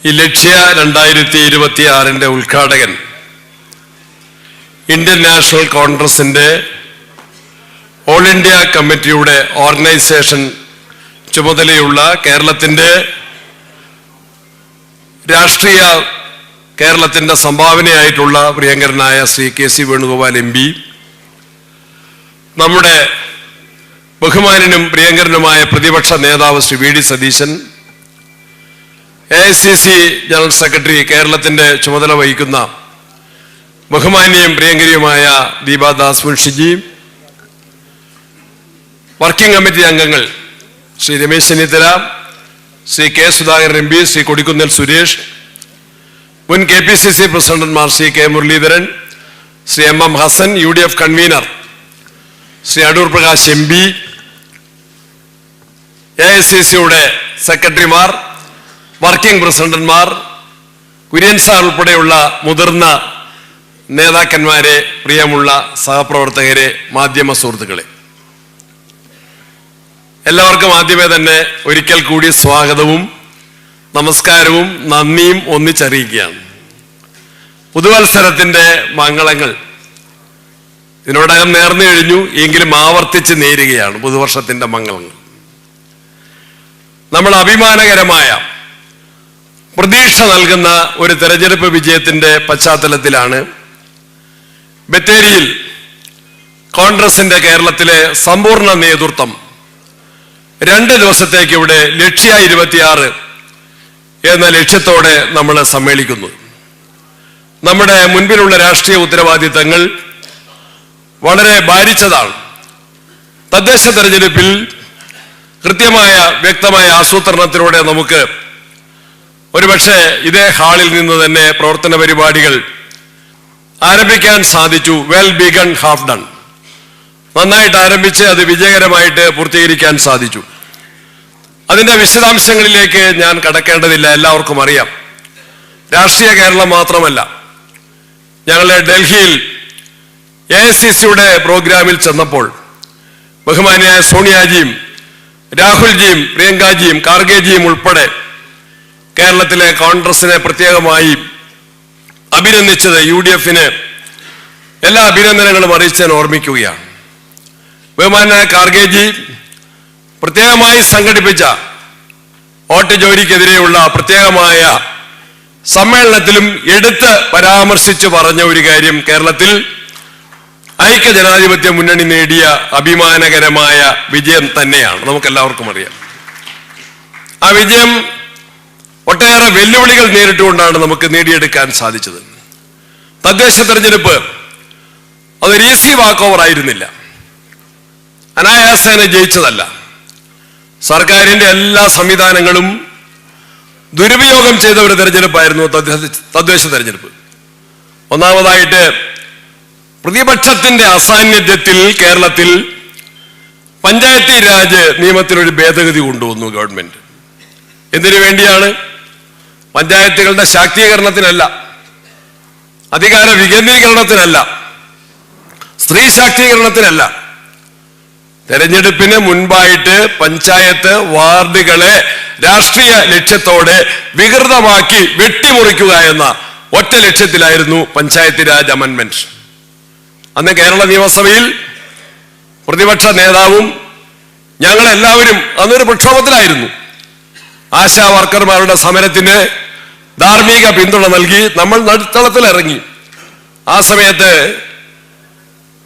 ഈ ലക്ഷ്യ 2026 ഉദ്ഘാടകൻ Indian National കോൺഗ്രസിന്റെ ഓൾ ഇന്ത്യ കമ്മിറ്റിയുടെ ഓർഗനൈസേഷൻ ചുമതലയുള്ള കേരളത്തിന്റെ രാഷ്ട്രീയ കേരളത്തിന്റെ സംഭാവനയായിട്ടുള്ള പ്രിയങ്കരനായ Shri K C Venugopal M P, നമ്മുടെ ബഹുമാന്യനും പ്രിയങ്കരനുമായ പ്രതിപക്ഷ നേതാവ് Shri V D Satheesan, AICC general secretary കേരളത്തിന്റെ ചുമതല വഹിക്കുന്ന ബഹുമാന്യയും പ്രിയങ്കരിയുമായ ദീപാദാസ് മുൻഷിജി, വർക്കിംഗ് കമ്മിറ്റി അംഗങ്ങൾ Shri Ramesh Chennithala, Shri K Sudhakaran M P, Shri Kodikunnil Suresh, മുൻ KPCC പ്രസിഡന്റുമാർ Shri K Muraleedharan, Shri MM Hassan, UDF convener Shri Adoor Prakash MP, AICCയുടെ സെക്രട്ടറിമാർ, വർക്കിംഗ് പ്രസിഡന്റുമാർ, കുര്യൻ സാർ ഉൾപ്പെടെയുള്ള മുതിർന്ന നേതാക്കന്മാരെ, പ്രിയമുള്ള സഹപ്രവർത്തകരെ, മാധ്യമ സുഹൃത്തുക്കളെ, എല്ലാവർക്കും ആദ്യമേ തന്നെ ഒരിക്കൽ കൂടി സ്വാഗതവും നമസ്കാരവും നന്ദിയും ഒന്നിച്ചറിയിക്കുകയാണ്. പുതുവത്സരത്തിന്റെ മംഗളങ്ങൾ ഇതിനോടകം നേർന്നു കഴിഞ്ഞു, എങ്കിലും ആവർത്തിച്ച് നേരുകയാണ് പുതുവർഷത്തിന്റെ മംഗളങ്ങൾ. നമ്മൾ അഭിമാനകരമായ പ്രതീക്ഷ നൽകുന്ന ഒരു തെരഞ്ഞെടുപ്പ് വിജയത്തിന്റെ പശ്ചാത്തലത്തിലാണ് ബത്തേരിയിൽ കോൺഗ്രസിന്റെ കേരളത്തിലെ സമ്പൂർണ്ണ നേതൃത്വം 2 ദിവസത്തേക്ക് ഇവിടെ ലക്ഷ്യ 26 എന്ന ലക്ഷ്യത്തോടെ നമ്മൾ സമ്മേളിക്കുന്നു. നമ്മുടെ മുൻപിലുള്ള രാഷ്ട്രീയ ഉത്തരവാദിത്തങ്ങൾ വളരെ ഭാരിച്ചതാണ്. തദ്ദേശ തെരഞ്ഞെടുപ്പിൽ കൃത്യമായ വ്യക്തമായ ആസൂത്രണത്തിലൂടെ നമുക്ക് ഒരുപക്ഷെ ഇതേ ഹാളിൽ നിന്ന് തന്നെ പ്രവർത്തന പരിപാടികൾ ആരംഭിക്കാൻ സാധിച്ചു. Well begun half done. നന്നായിട്ട് ആരംഭിച്ച് അത് വിജയകരമായിട്ട് പൂർത്തീകരിക്കാൻ സാധിച്ചു. അതിന്റെ വിശദാംശങ്ങളിലേക്ക് ഞാൻ കടക്കേണ്ടതില്ല, എല്ലാവർക്കും അറിയാം. രാഷ്ട്രീയ കേരളം മാത്രമല്ല, ഞങ്ങൾ ഡൽഹിയിൽ AICCയുടെ പ്രോഗ്രാമിൽ ചെന്നപ്പോൾ ബഹുമാന്യായ സോണിയാജിയും രാഹുൽജിയും പ്രിയങ്കാജിയും ഖാർഗെജിയും ഉൾപ്പെടെ കേരളത്തിലെ കോൺഗ്രസിനെ പ്രത്യേകമായി അഭിനന്ദിച്ചത് UDFന് എല്ലാ അഭിനന്ദനങ്ങളും അറിയിച്ച് ഞാൻ ഓർമ്മിക്കുകയാണ്. ബഹുമാന്യായ ഖാർഗെജി പ്രത്യേകമായി സംഘടിപ്പിച്ച വോട്ട് ചോരിക്കെതിരെയുള്ള പ്രത്യേകമായ സമ്മേളനത്തിലും എടുത്ത് പരാമർശിച്ച് പറഞ്ഞ ഒരു കാര്യം, കേരളത്തിൽ ഐക്യ ജനാധിപത്യ മുന്നണി നേടിയ അഭിമാനകരമായ വിജയം തന്നെയാണ്. നമുക്കെല്ലാവർക്കും അറിയാം. ആ വിജയം ഒട്ടേറെ വെല്ലുവിളികൾ നേരിട്ടുകൊണ്ടാണ് നമുക്ക് നേടിയെടുക്കാൻ സാധിച്ചത്. തദ്ദേശ തെരഞ്ഞെടുപ്പ് അതൊരു ഈസി വാക്ക് ഓവർ ആയിരുന്നില്ല, അനായാസേന ജയിച്ചതല്ല. സർക്കാരിന്റെ എല്ലാ സംവിധാനങ്ങളും ദുരുപയോഗം ചെയ്ത ഒരു തെരഞ്ഞെടുപ്പായിരുന്നു തദ്ദേശ തെരഞ്ഞെടുപ്പ്. ഒന്നാമതായിട്ട് പ്രതിപക്ഷത്തിന്റെ അസാന്നിധ്യത്തിൽ കേരളത്തിൽ പഞ്ചായത്തി രാജ് നിയമത്തിലൊരു ഭേദഗതി കൊണ്ടുവന്നു ഗവൺമെന്റ്. എന്തിനു വേണ്ടിയാണ്? പഞ്ചായത്തുകളുടെ ശാക്തീകരണത്തിനല്ല, അധികാര വികേന്ദ്രീകരണത്തിനല്ല, സ്ത്രീ ശാക്തീകരണത്തിനല്ല. തെരഞ്ഞെടുപ്പിന് മുൻപായിട്ട് പഞ്ചായത്ത് വാർഡുകളെ രാഷ്ട്രീയ ലക്ഷ്യത്തോടെ വികൃതമാക്കി വെട്ടിമുറിക്കുക എന്ന ഒറ്റ ലക്ഷ്യത്തിലായിരുന്നു പഞ്ചായത്ത് രാജ് അമെൻമെന്റ്. അന്ന് കേരള നിയമസഭയിൽ പ്രതിപക്ഷ നേതാവും ഞങ്ങളെല്ലാവരും അന്നൊരു പ്രക്ഷോഭത്തിലായിരുന്നു. ആശാ വർക്കർമാരുടെ സമരത്തിന് ധാർമ്മിക പിന്തുണ നൽകി നമ്മൾ നടുത്തളത്തിലിറങ്ങി. ആ സമയത്ത്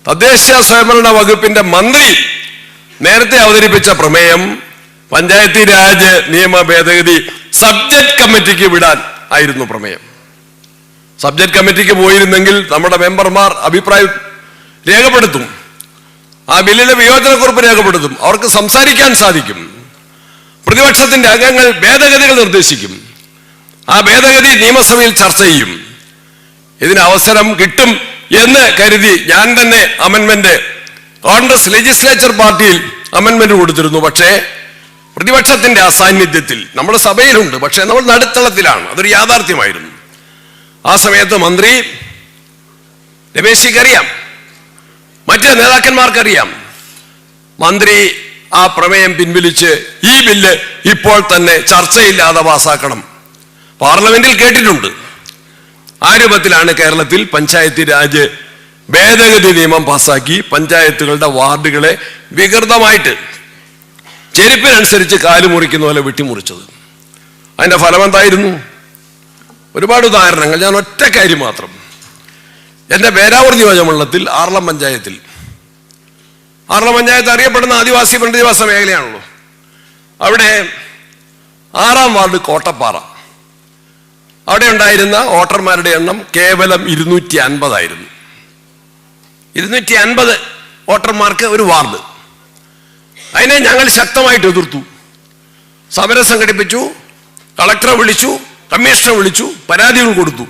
തദ്ദേശ സ്വയംഭരണ വകുപ്പിന്റെ മന്ത്രി നേരത്തെ അവതരിപ്പിച്ച പ്രമേയം പഞ്ചായത്തി രാജ് നിയമ ഭേദഗതി സബ്ജക്ട് കമ്മിറ്റിക്ക് വിടാൻ ആയിരുന്നു പ്രമേയം. സബ്ജക്ട് കമ്മിറ്റിക്ക് പോയിരുന്നെങ്കിൽ നമ്മുടെ മെമ്പർമാർ അഭിപ്രായം രേഖപ്പെടുത്തും, ആ ബില്ലിന്റെ വിയോജനക്കുറിപ്പ് രേഖപ്പെടുത്തും, അവർക്ക് സംസാരിക്കാൻ സാധിക്കും. പ്രതിപക്ഷത്തിന്റെ അംഗങ്ങൾ ഭേദഗതികൾ നിർദ്ദേശിക്കും, ആ ഭേദഗതി നിയമസഭയിൽ ചർച്ച ചെയ്യും. ഇതിന് അവസരം കിട്ടും എന്ന് കരുതി ഞാൻ തന്നെ അമെൻമെന്റ് കോൺഗ്രസ് ലെജിസ്ലേച്ചർ പാർട്ടിയിൽ അമെൻമെന്റ് കൊടുത്തിരുന്നു. പക്ഷേ പ്രതിപക്ഷത്തിന്റെ അസാന്നിധ്യത്തിൽ നമ്മുടെ സഭയിലുണ്ട്, പക്ഷെ നമ്മൾ നടുത്തളത്തിലാണ്, അതൊരു യാഥാർത്ഥ്യമായിരുന്നു. ആ സമയത്ത് മന്ത്രി രമേശിക്കറിയാം മറ്റ് നേതാക്കന്മാർക്കറിയാം മന്ത്രി ആ പ്രമേയം പിൻവലിച്ച് ഈ ബില്ല് ഇപ്പോൾ തന്നെ ചർച്ചയില്ലാതെ പാസാക്കണം. പാർലമെന്റിൽ കേട്ടിട്ടുണ്ട്. ആ രൂപത്തിലാണ് കേരളത്തിൽ പഞ്ചായത്ത് രാജ് ഭേദഗതി നിയമം പാസാക്കി പഞ്ചായത്തുകളുടെ വാർഡുകളെ വികൃതമായിട്ട് ചെരുപ്പിനനുസരിച്ച് കാലുമുറിക്കുന്ന പോലെ വെട്ടിമുറിച്ചത്. അതിന്റെ ഫലം എന്തായിരുന്നു? ഒരുപാട് ഉദാഹരണങ്ങൾ. ഞാൻ ഒറ്റ കാര്യം മാത്രം. എൻ്റെ പേരാവൂർ നിയോജകമണ്ഡലത്തിൽ ആർളം പഞ്ചായത്ത് അറിയപ്പെടുന്ന ആദിവാസി പുനരധിവാസ മേഖലയാണല്ലോ. അവിടെ 6-ാം വാർഡ് കോട്ടപ്പാറ, അവിടെ ഉണ്ടായിരുന്ന വോട്ടർമാരുടെ എണ്ണം കേവലം 250 ആയിരുന്നു. 250 വോട്ടർമാർക്ക് ഒരു വാർഡ്. അതിനെ ഞങ്ങൾ ശക്തമായിട്ട് എതിർത്തു. സമരം സംഘടിപ്പിച്ചു, കളക്ടറെ വിളിച്ചു, കമ്മീഷണറെ വിളിച്ചു, പരാതികൾ കൊടുത്തു.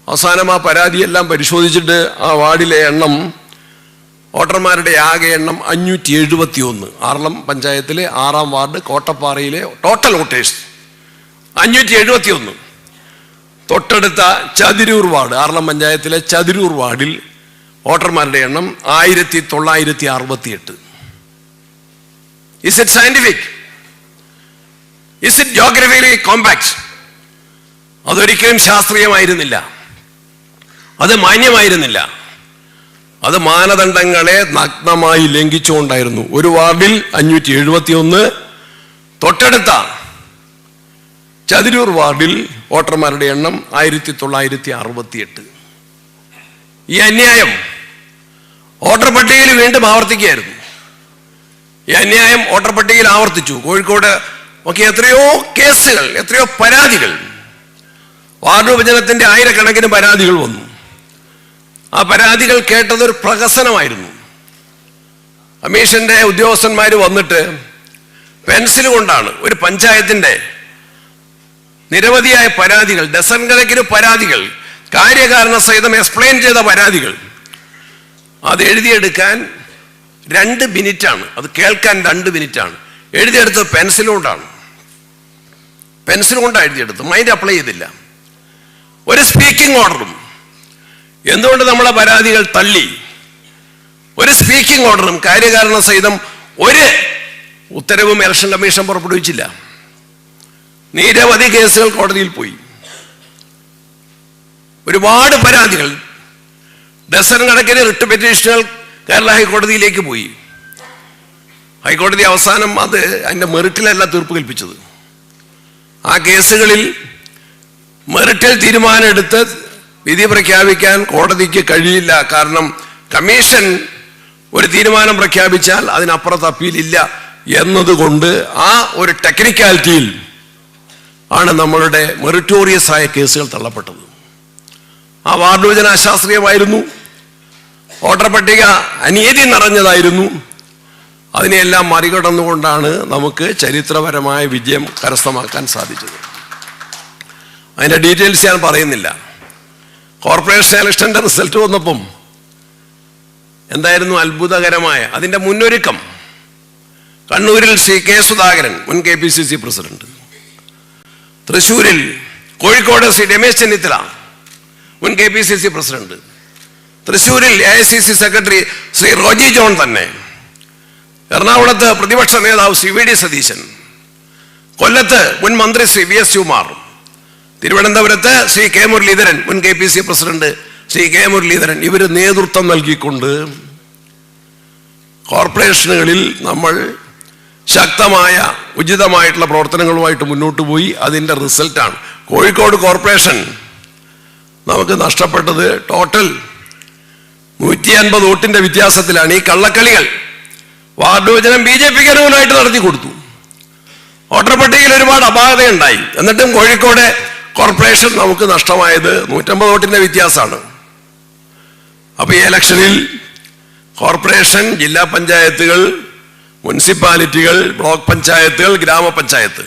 അവസാനം ആ പരാതിയെല്ലാം പരിശോധിച്ചിട്ട് ആ വാർഡിലെ എണ്ണം, വോട്ടർമാരുടെ ആകെ എണ്ണം 571. ആർളം പഞ്ചായത്തിലെ 6-ാം വാർഡ് കോട്ടപ്പാറയിലെ ടോട്ടൽ വോട്ടേഴ്സ് 571. തൊട്ടടുത്ത ചതിരൂർ വാർഡ്, ആർളം പഞ്ചായത്തിലെ ചതിരൂർ വാർഡിൽ വോട്ടർമാരുടെ എണ്ണം 1968. Is it scientific? Is it geographically compact? അതൊരിക്കലും ശാസ്ത്രീയമായിരുന്നില്ല, അത് മാന്യമായിരുന്നില്ല. അത് മാനദണ്ഡങ്ങളെ നഗ്നമായി ലംഘിച്ചുകൊണ്ടായിരുന്നു. ഒരു വാർഡിൽ 571, തൊട്ടടുത്ത ചതിരൂർ വാർഡിൽ വോട്ടർമാരുടെ എണ്ണം 1968. ഈ അന്യായം വോട്ടർ പട്ടികയിൽ വീണ്ടും ആവർത്തിക്കുകയായിരുന്നു. ഈ അന്യായം വോട്ടർ പട്ടികയിൽ ആവർത്തിച്ചു. കോഴിക്കോട് ഒക്കെ എത്രയോ കേസുകൾ, എത്രയോ പരാതികൾ, വാർഡ് വിഭജനത്തിന്റെ ആയിരക്കണക്കിന് പരാതികൾ വന്നു. ആ പരാതികൾ കേട്ടതൊരു പ്രഹസനമായിരുന്നു. കമ്മീഷന്റെ ഉദ്യോഗസ്ഥന്മാർ വന്നിട്ട് പെൻസിൽ കൊണ്ടാണ് ഒരു പഞ്ചായത്തിന്റെ നിരവധിയായ പരാതികൾ, ഡസൻ കണക്കിന് പരാതികൾ, കാര്യകാരണ സഹിതം എക്സ്പ്ലെയിൻ ചെയ്ത പരാതികൾ, അത് എഴുതിയെടുക്കാൻ 2 മിനിറ്റാണ്, അത് കേൾക്കാൻ 2 മിനിറ്റാണ്. എഴുതിയെടുത്തത് പെൻസിൽ കൊണ്ടാണ് എഴുതിയെടുത്തത്. മൈൻഡ് അപ്ലൈ ചെയ്തില്ല. ഒരു സ്പീക്കിംഗ് ഓർഡറും, എന്തുകൊണ്ട് നമ്മളെ പരാതികൾ തള്ളി? ഒരു സ്പീക്കിംഗ് ഓർഡറും കാര്യകാരണ സഹിതം ഒരു ഉത്തരവും ഇലക്ഷൻ കമ്മീഷൻ പുറപ്പെടുവിച്ചില്ല. നിരവധി കേസുകൾ കോടതിയിൽ പോയി. ഒരുപാട് പരാതികൾ, ഡസൻ കണക്കിന് റിട്ട് പെറ്റീഷനുകൾ കേരള ഹൈക്കോടതിയിലേക്ക് പോയി. ഹൈക്കോടതി അവസാനം അതിന്റെ മെറിറ്റിലല്ല തീർപ്പ് കൽപ്പിച്ചത്. ആ കേസുകളിൽ മെറിറ്റിൽ തീരുമാനമെടുത്ത് വിധി പ്രഖ്യാപിക്കാൻ കോടതിക്ക് കഴിയില്ല. കാരണം കമ്മീഷൻ ഒരു തീരുമാനം പ്രഖ്യാപിച്ചാൽ അതിനപ്പുറത്ത് അപ്പീലില്ല എന്നതുകൊണ്ട് ആ ഒരു ടെക്നിക്കാലിറ്റിയിൽ ആണ് നമ്മളുടെ മെറിറ്റോറിയസ് ആയ കേസുകൾ തള്ളപ്പെട്ടത്. ആ വാർഡ് വിഭജനം അശാസ്ത്രീയമായിരുന്നു, വോട്ടർ പട്ടിക അനീതി നിറഞ്ഞതായിരുന്നു. അതിനെയെല്ലാം മറികടന്നുകൊണ്ടാണ് നമുക്ക് ചരിത്രപരമായ വിജയം കരസ്ഥമാക്കാൻ സാധിച്ചത്. അതിൻ്റെ ഡീറ്റെയിൽസ് ഞാൻ പറയുന്നില്ല. കോർപ്പറേഷൻ ഇലക്ഷൻ്റെ റിസൾട്ട് വന്നപ്പം എന്തായിരുന്നു അത്ഭുതകരമായ അതിൻ്റെ മുന്നൊരുക്കം? കണ്ണൂരിൽ ശ്രീ കെ സുധാകരൻ, മുൻ KPCC പ്രസിഡന്റ്; തൃശ്ശൂരിൽ, കോഴിക്കോട് ശ്രീ രമേശ് ചെന്നിത്തല, മുൻ KPCC പ്രസിഡന്റ്; തൃശ്ശൂരിൽ AICC secretary Shri Roji John തന്നെ; എറണാകുളത്ത് പ്രതിപക്ഷ നേതാവ് ശ്രീ VD സതീശൻ; കൊല്ലത്ത് മുൻ മന്ത്രി ശ്രീ VS ശിവകുമാർ; തിരുവനന്തപുരത്ത് ശ്രീ K മുരളീധരൻ, മുൻ KPCC president Shri K Muraleedharan. ഇവർ നേതൃത്വം നൽകിക്കൊണ്ട് കോർപ്പറേഷനുകളിൽ നമ്മൾ ശക്തമായ ഉചിതമായിട്ടുള്ള പ്രവർത്തനങ്ങളുമായിട്ട് മുന്നോട്ട് പോയി. അതിൻ്റെ റിസൾട്ടാണ് കോഴിക്കോട് കോർപ്പറേഷൻ നമുക്ക് നഷ്ടപ്പെട്ടത്. ടോട്ടൽ 150 വോട്ടിന്റെ വ്യത്യാസത്തിലാണ്. ഈ കള്ളക്കളികൾ വാർഡ് വിഭജനം BJPക്ക് അനുകൂലമായിട്ട് നടത്തി കൊടുത്തു. വോട്ടർ പട്ടികയിൽ ഒരുപാട് അപാകതയുണ്ടായി. എന്നിട്ടും കോഴിക്കോട് കോർപ്പറേഷൻ നമുക്ക് നഷ്ടമായത് 150 വോട്ടിന്റെ വ്യത്യാസമാണ്. അപ്പൊ ഈ ഇലക്ഷനിൽ കോർപ്പറേഷൻ, ജില്ലാ പഞ്ചായത്തുകൾ, മുനിസിപ്പാലിറ്റികൾ, ബ്ലോക്ക് പഞ്ചായത്തുകൾ, ഗ്രാമപഞ്ചായത്ത്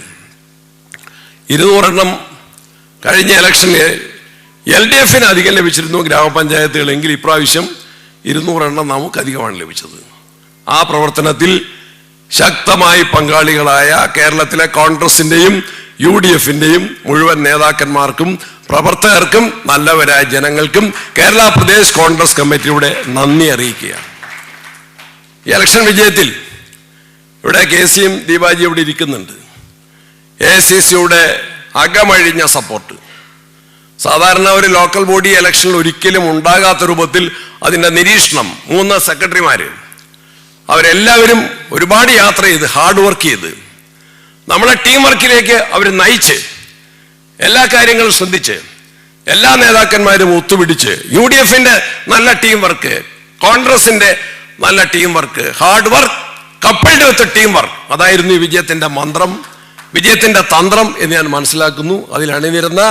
200 എണ്ണം കഴിഞ്ഞ ഇലക്ഷന് LDFന് അധികം ലഭിച്ചിരുന്നു ഗ്രാമപഞ്ചായത്തുകളെങ്കിൽ ഇപ്രാവശ്യം 200 എണ്ണം നമുക്ക് അധികമാണ് ലഭിച്ചത്. ആ പ്രവർത്തനത്തിൽ ശക്തമായി പങ്കാളികളായ കേരളത്തിലെ കോൺഗ്രസിന്റെയും UDFന്റെയും മുഴുവൻ നേതാക്കന്മാർക്കും പ്രവർത്തകർക്കും നല്ലവരായ ജനങ്ങൾക്കും കേരള പ്രദേശ് കോൺഗ്രസ് കമ്മിറ്റിയുടെ നന്ദി അറിയിക്കുകയാണ്. ഈ ഇലക്ഷൻ വിജയത്തിൽ ഇവിടെ KCM ദീപാജി ഇവിടെ ഇരിക്കുന്നുണ്ട്. AICCയുടെ അകമഴിഞ്ഞ സപ്പോർട്ട് സാധാരണ ഒരു ലോക്കൽ ബോഡി ഇലക്ഷനിൽ ഒരിക്കലും ഉണ്ടാകാത്ത രൂപത്തിൽ അതിൻ്റെ നിരീക്ഷണം 3 സെക്രട്ടറിമാർ അവരെല്ലാവരും ഒരുപാട് യാത്ര ചെയ്ത് ഹാർഡ് വർക്ക് ചെയ്ത് നമ്മളെ ടീം വർക്കിലേക്ക് അവർ നയിച്ച് എല്ലാ കാര്യങ്ങളും ശ്രദ്ധിച്ച് എല്ലാ നേതാക്കന്മാരും ഒത്തുപിടിച്ച് UDFന്റെ നല്ല ടീം വർക്ക്, കോൺഗ്രസിന്റെ നല്ല team work, hard work coupled വിത്ത് ടീം വർക്ക്, അതായിരുന്നു ഈ വിജയത്തിന്റെ മന്ത്രം, വിജയത്തിന്റെ തന്ത്രം എന്ന് ഞാൻ മനസ്സിലാക്കുന്നു. അതിൽ അണിനിരുന്ന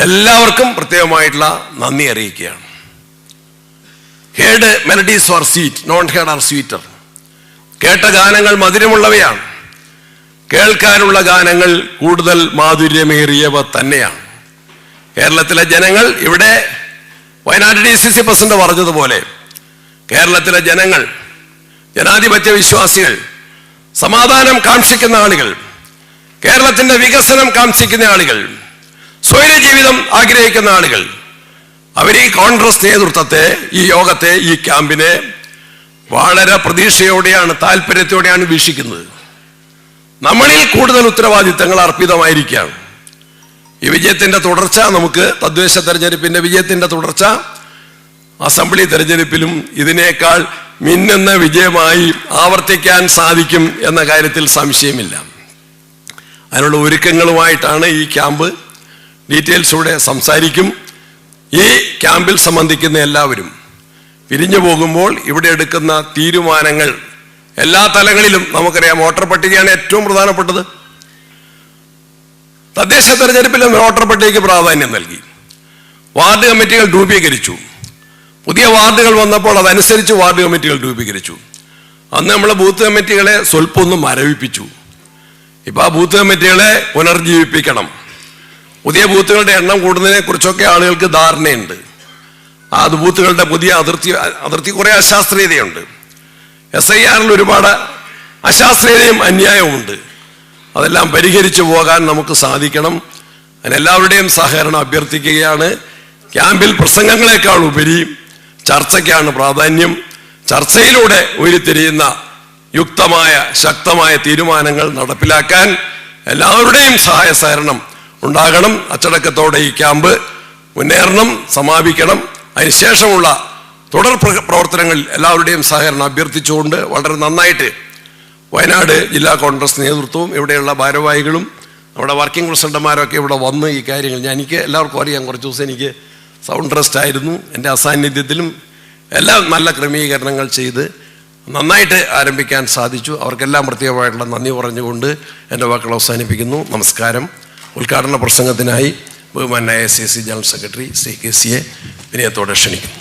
എല്ലാവർക്കും പ്രത്യേകമായിട്ടുള്ള നന്ദി അറിയിക്കുകയാണ്. Heard melodies are sweet, non heard are sweeter. കേട്ട ഗാനങ്ങൾ മധുരമുള്ളവയാണ്, കേൾക്കാനുള്ള ഗാനങ്ങൾ കൂടുതൽ മാധുര്യമേറിയവ തന്നെയാണ്. കേരളത്തിലെ ജനങ്ങൾ ഇവിടെ വയനാട് DCC പ്രസിഡന്റ് പറഞ്ഞതുപോലെ കേരളത്തിലെ ജനങ്ങൾ, ജനാധിപത്യ വിശ്വാസികൾ, സമാധാനം കാംക്ഷിക്കുന്ന ആളുകൾ, കേരളത്തിന്റെ വികസനം കാംക്ഷിക്കുന്ന ആളുകൾ, സ്വൈര ജീവിതം ആഗ്രഹിക്കുന്ന ആളുകൾ, അവർ ഈ കോൺഗ്രസ് നേതൃത്വത്തെ, ഈ യോഗത്തെ, ഈ ക്യാമ്പിനെ വളരെ പ്രതീക്ഷയോടെയാണ്, താല്പര്യത്തോടെയാണ് വീക്ഷിക്കുന്നത്. നമ്മളിൽ കൂടുതൽ ഉത്തരവാദിത്തങ്ങൾ അർപ്പിതമായിരിക്കുകയാണ്. ഈ വിജയത്തിന്റെ തുടർച്ച, നമുക്ക് തദ്ദേശ തെരഞ്ഞെടുപ്പിന്റെ വിജയത്തിന്റെ തുടർച്ച അസംബ്ലി തെരഞ്ഞെടുപ്പിലും ഇതിനേക്കാൾ മിന്നുന്ന വിജയമായി ആവർത്തിക്കാൻ സാധിക്കും എന്ന കാര്യത്തിൽ സംശയമില്ല. അതിനുള്ള ഒരുക്കങ്ങളുമായിട്ടാണ് ഈ ക്യാമ്പ്. ഡീറ്റെയിൽസൂടെ സംസാരിക്കും. ഈ ക്യാമ്പിൽ സംബന്ധിക്കുന്ന എല്ലാവരും പിരിഞ്ഞു പോകുമ്പോൾ ഇവിടെ എടുക്കുന്ന തീരുമാനങ്ങൾ എല്ലാ തലങ്ങളിലും നമുക്കറിയാം. വോട്ടർ പട്ടികയാണ് ഏറ്റവും പ്രധാനപ്പെട്ടത്. തദ്ദേശ തെരഞ്ഞെടുപ്പിലും വോട്ടർ പട്ടികയ്ക്ക് പ്രാധാന്യം നൽകി. വാർഡ് കമ്മിറ്റികൾ രൂപീകരിച്ചു. പുതിയ വാർഡുകൾ വന്നപ്പോൾ അതനുസരിച്ച് വാർഡ് കമ്മിറ്റികൾ രൂപീകരിച്ചു. അന്ന് നമ്മൾ ബൂത്ത് കമ്മിറ്റികളെ സ്വല്പം ഒന്ന് മരവിപ്പിച്ചു. ഇപ്പൊ ആ ബൂത്ത് കമ്മിറ്റികളെ പുനർജീവിപ്പിക്കണം. പുതിയ ബൂത്തുകളുടെ എണ്ണം കൂടുന്നതിനെ കുറിച്ചൊക്കെ ആളുകൾക്ക് ധാരണയുണ്ട്. ആ ബൂത്തുകളുടെ പുതിയ അതിർത്തി കുറെ അശാസ്ത്രീയതയുണ്ട്. SIRൽ ഒരുപാട് അശാസ്ത്രീയതയും അന്യായവുമുണ്ട്. അതെല്ലാം പരിഹരിച്ചു പോകാൻ നമുക്ക് സാധിക്കണം. അതിനെല്ലാവരുടെയും സഹകരണം അഭ്യർത്ഥിക്കുകയാണ്. ക്യാമ്പിൽ പ്രസംഗങ്ങളെക്കാൾ ഉപരി ചർച്ചയ്ക്കാണ് പ്രാധാന്യം. ചർച്ചയിലൂടെ ഉരുത്തിരിയുന്ന യുക്തമായ ശക്തമായ തീരുമാനങ്ങൾ നടപ്പിലാക്കാൻ എല്ലാവരുടെയും സഹായ സഹകരണം ഉണ്ടാകണം. അച്ചടക്കത്തോടെ ഈ ക്യാമ്പ് മുന്നേറണം, സമാപിക്കണം. അതിനുശേഷമുള്ള തുടർ പ്രവർത്തനങ്ങളിൽ എല്ലാവരുടെയും സഹകരണം അഭ്യർത്ഥിച്ചുകൊണ്ട് വളരെ നന്നായിട്ട് വയനാട് ജില്ലാ കോൺഗ്രസ് നേതൃത്വവും ഇവിടെയുള്ള ഭാരവാഹികളും നമ്മുടെ വർക്കിംഗ് പ്രസിഡന്റുമാരൊക്കെ ഇവിടെ വന്ന് ഈ കാര്യങ്ങൾ, എനിക്ക് എല്ലാവർക്കും അറിയാം, കുറച്ച് ദിവസം എനിക്ക് സൗണ്ട് റെസ്റ്റ് ആയിരുന്നു. എൻ്റെ അസാന്നിധ്യത്തിലും എല്ലാം നല്ല ക്രമീകരണങ്ങൾ ചെയ്ത് നന്നായിട്ട് ആരംഭിക്കാൻ സാധിച്ചു. അവർക്കെല്ലാം പ്രത്യേകമായിട്ടുള്ള നന്ദി പറഞ്ഞുകൊണ്ട് എൻ്റെ വാക്കുകൾ അവസാനിപ്പിക്കുന്നു. നമസ്കാരം. ഉദ്ഘാടന പ്രസംഗത്തിനായി ബഹുമാന്യ AICC ജനറൽ സെക്രട്ടറി KCയെ വിനയത്തോടെ ക്ഷണിക്കുന്നു.